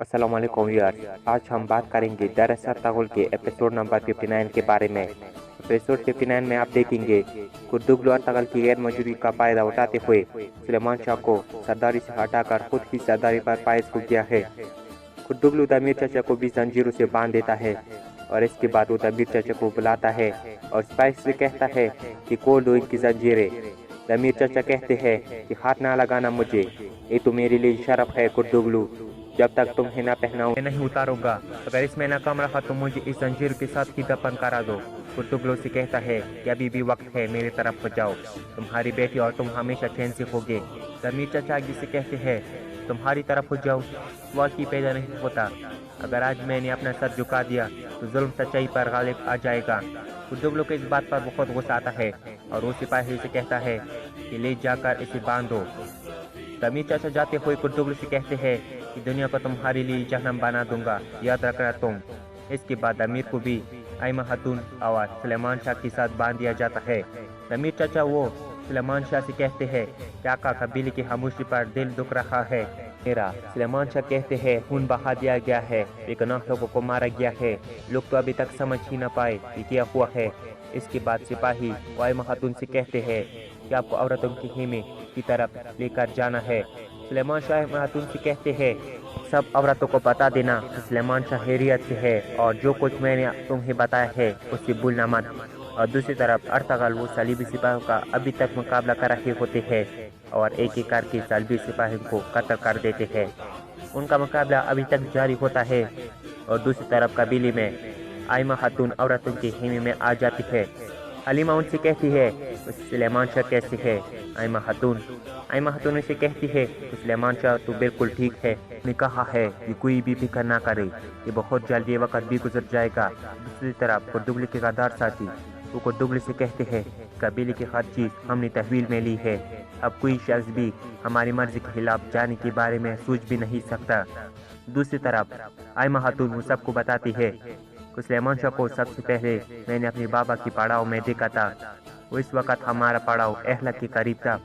अस्सलाम वालेकुम व्यूअर्स, आज हम बात करेंगे दरस अर्तुगरुल के एपिसोड नंबर 59 के बारे में। एपिसोड 59 में आप देखेंगे कुर्दुगलू अर्तुगरुल की गैर मौजूदगी का फायदा उठाते हुए सुलेमान शाह को सरदारी से हटाकर खुद ही सरदारी पर फायज हो गया है। कुर्दुगलू दमीर चाचा को भी जंजीरों से बांध देता है और इसके बाद वो दमीर चाचा को बुलाता है और स्पाइस से कहता है कि खोल दो इनकी जंजीरें। दमीर चाचा कहते हैं कि हाथ ना लगाना मुझे, ये तो मेरे लिए शर्फ है कुर्दुगलू, जब तक तुम्हें ना पहनाऊं मैं नहीं उतारूंगा। अगर इसमें नाकाम रहा तो मुझे इस जंजीर के साथ ही दफन करा दो। कुर्दुगलू से कहता है कि अभी भी वक्त है, मेरी तरफ हो जाओ, तुम्हारी बेटी और तुम हमेशा चैन से होगे। दमीर चाचा आगे से कहते हैं तुम्हारी तरफ हो जाओ, वाकई पैदा नहीं होता। अगर आज मैंने अपना सर झुका दिया तो जुल्म सच्चाई पर गालिब आ जाएगा। कुर्दुगलू को इस बात पर बहुत गुस्सा आता है और वो सिपाही से कहता है कि ले जाकर इसे बांधो। दमीर चाचा जाते हुए कुर्दुगलू से कहते हैं कि दुनिया को तुम्हारे लिए जहन्नम बना दूंगा, याद रखना तुम। इसके बाद दमीर को भी आयमा खातून और सुलेमान शाह के साथ बांध दिया जाता है। दमीर चाचा वो सुलेमान शाह से कहते हैं कि आका कबीले की खामोशी पर दिल दुख रहा है मेरा। सुलेमान शाह कहते हैं खून बहा दिया गया है, बेगुनाह लोगों को मारा गया है, लोग तो अभी तक समझ ही न पाए कि क्या हुआ है। इसके बाद सिपाही आयमा खातून से कहते हैं कि आपको औरतों की खेमे की तरफ लेकर जाना है। सुलेमान शाह खातून से कहते हैं सब औरतों को बता देना कि सुलेमान शाह हैरियत से है और जो कुछ मैंने तुम्हें बताया है उससे भूलना मत। और दूसरी तरफ अर्तुगरुल वो सलीबी सिपाहियों का अभी तक मुकाबला कर रहे होते हैं और एक एक करके सलीबी सिपाहियों को कत्ल कर देते हैं। उनका मुकाबला अभी तक जारी होता है और दूसरी तरफ कबीले में आयमा खातून औरतों के खेमे में आ जाती है। हलीमा उनसे कहती है सुलेमान शाह कैसे है। आयमा खातून से कहती है सुलेमान शाह तो बिल्कुल ठीक है, ने कहा है कि कोई भी फिक्र ना करे, ये बहुत जल्द ये वक्त भी गुजर जाएगा। दूसरी तरफ कुर्दुगलू के गद्दार साथी वो कुर्दुगलू से कहते हैं कबीले की हर चीज़ हमने तहवील में ली है, अब कोई शख्स भी हमारी मर्जी के खिलाफ जाने के बारे में सोच भी नहीं सकता। दूसरी तरफ आयमा खातून वो सबको बताती है सुलेमान शाह को सबसे पहले मैंने अपने बाबा की पड़ाव में देखा था, वो इस वक्त हमारा पड़ाव एहला के करीब था।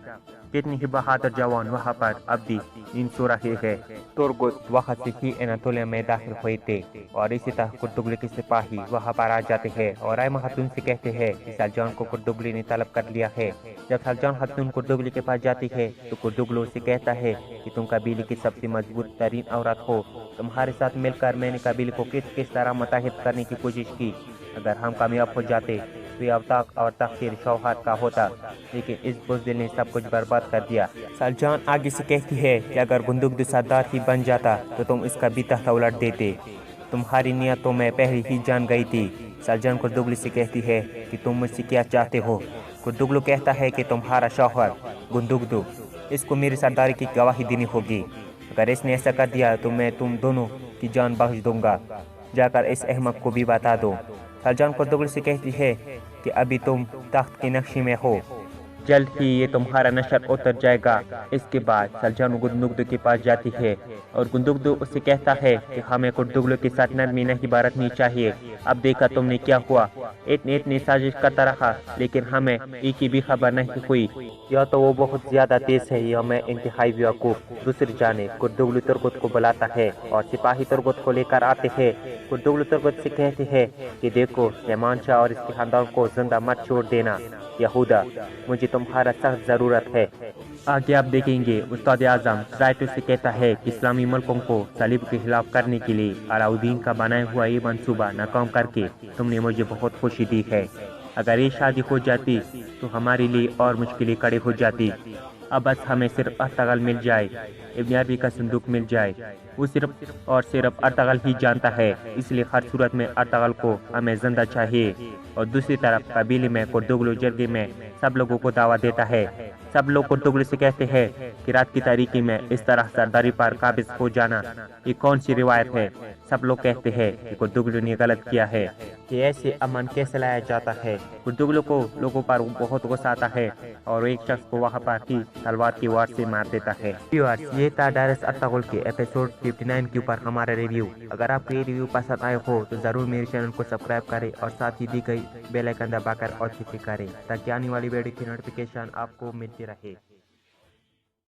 कितनी ही बहादुर जवान वहाँ पर अब भी नींद सो रहे हैं। तुर्गुत वहाँ से ही एनातोलिया में दाखिल हुए थे और इसी तरह कुर्दुगलू के सिपाही वहाँ पर आ जाते हैं और आयमा खातून से कहते हैं कि सलजान को कुर्दुगलू ने तलब कर लिया है। जब सलजान खातून कुर्दुगलू के पास जाती है तो कुर्दुगलू से कहता है कि तुम कबीले की सबसे मजबूत तरीन औरत हो, तुम्हारे साथ मिलकर मैंने कबीले को किस किस तरह मुत्तहिद करने की कोशिश की। अगर हम कामयाब हो जाते तो ये अवताक और तख्तीर शौहरत का होता, लेकिन इस बुज़दिल ने सब कुछ बर्बाद कर दिया। सलजान आगे से कहती है कि अगर बुंदूक सरदार ही बन जाता तो तुम इसका भी तख्ता उलट देते, तुम्हारी नीयत तो मैं पहले ही जान गई थी। सलजान कुर्दुगलू से कहती है कि तुम मुझसे क्या चाहते हो। कुर्दुगलू कहता है कि तुम्हारा शौहर गुंदुगदू, इसको मेरी सरदारी की गवाही देनी होगी। अगर इसने ऐसा कर दिया तो मैं तुम दोनों की जान बख्श दूंगा, जाकर इस अहमक को भी बता दो। सलजान कुर्दुगलू से कहती है कि अभी तुम तख्त के नक्शे में हो, जल्द ही ये तुम्हारा नशर उतर जाएगा। इसके बाद सलजान गुंदुगदू के पास जाती है और गुंदुगदू उससे कहता है कि हमें कुर्दुगलू के साथ नरमी नहीं बरतनी चाहिए। अब देखा तुमने क्या हुआ, इतनी साजिश करता रहा लेकिन हमें एक की भी खबर नहीं हुई, या तो वो बहुत ज्यादा तेज है या मैं इंतहाई बेवकूफ। दूसरी जानिब कुर्दुगलू तुर्गुत को बुलाता है और सिपाही तुर्गुत को लेकर आते हैं। कुर्दुगलू तुर्गुत से कहते हैं कि देखो सुलेमान शाह और इसके खानदान को जिंदा मत छोड़ देना यहूदा, मुझे तुम्हारा सख्त जरूरत है। आगे आप देखेंगे उस्ताद आजम राइटो से कहता है कि इस्लामी मुल्कों को सलीब के खिलाफ करने के लिए अलाउद्दीन का बनाया हुआ ये मंसूबा नाकाम करके तुमने मुझे बहुत खुशी दी है। अगर ये शादी हो जाती तो हमारे लिए और मुश्किलें खड़ी हो जाती। अब बस हमें सिर्फ अर्तुगरुल मिल जाए, इब्न अरबी का संदूक मिल जाए, वो सिर्फ और सिर्फ अर्तुगरुल ही जानता है, इसलिए हर सूरत में अर्तुगरुल को हमें जिंदा चाहिए। और दूसरी तरफ कबीले में कुर्दुगलू जरगे में सब लोगों को दावा देता है। सब लोग कुर्दुगलू से कहते हैं कि रात की तारीकी में इस तरह सरदारी पर काबिज हो जाना ये कौन सी रिवायत है। सब लोग कहते हैं कि कुर्दुगलू ने गलत किया है, कि ऐसे अमन कैसे लाया जाता है। कुर्दुगलू को लोगों पर बहुत गुस्सा आता है और एक शख्स को वहाँ पर ही तलवार की वार से मार देता है। ये था दरस अर्तुगरुल के एपिसोड 59 के ऊपर हमारा रिव्यू। अगर आपको ये रिव्यू पसंद आए हो तो जरूर मेरे चैनल को सब्सक्राइब करें और साथ ही दी गई बेल आइकन दबाकर और क्लिक करें ताकि आने वाली वीडियो की नोटिफिकेशन आपको मिलती रहे।